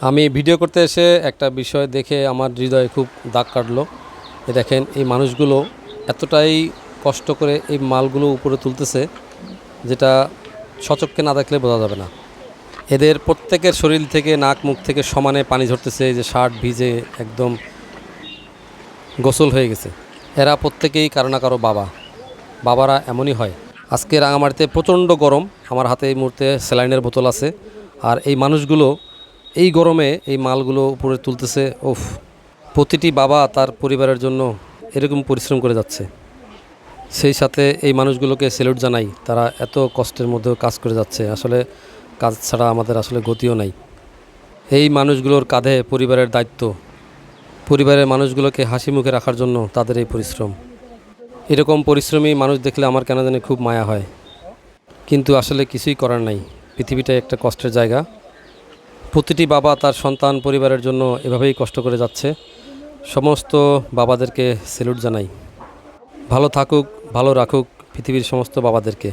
আমি ভিডিও করতে এসে একটা বিষয় দেখে আমার হৃদয়ে খুব দাগ কাটলো। দেখেন এই মানুষগুলো এতটাই কষ্ট করে এই মালগুলো উপরে তুলতেছে, যেটা সচক্ষে না দেখলে বোঝা যাবে না। এদের প্রত্যেকের শরীর থেকে নাক মুখ থেকে সমানে পানি ঝরতেছে, যে শার্ট ভিজে একদম গোসল হয়ে গেছে। এরা প্রত্যেকেই কারো না কারো বাবারা এমনই হয়। আজকে রাঙামাটিতে প্রচণ্ড গরম, আমার হাতে এই মুহূর্তে স্যালাইনের বোতল আছে, আর এই মানুষগুলো এই গরমে এই মালগুলো উপরে তুলতেছে। ওফ, প্রতিটি বাবা তার পরিবারের জন্য এরকম পরিশ্রম করে যাচ্ছে। সেই সাথে এই মানুষগুলোকে স্যালুট জানাই, তারা এত কষ্টের মধ্যেও কাজ করে যাচ্ছে। আসলে কাজ ছাড়া আমাদের আসলে গতিও নাই। এই মানুষগুলোর কাঁধে পরিবারের দায়িত্ব, পরিবারের মানুষগুলোকে হাসি মুখে রাখার জন্য তাদের এই পরিশ্রম। এরকম পরিশ্রমী মানুষ দেখলে আমার কেন জানি খুব মায়া হয়, কিন্তু আসলে কিছুই করার নাই। পৃথিবীটাই একটা কষ্টের জায়গা। প্রতিটি বাবা তার সন্তান পরিবারের জন্য এভাবেই কষ্ট করে যাচ্ছে। সমস্ত বাবাদেরকে স্যালুট জানাই। ভালো থাকুক, ভালো রাখুক পৃথিবীর সমস্ত বাবাদেরকে।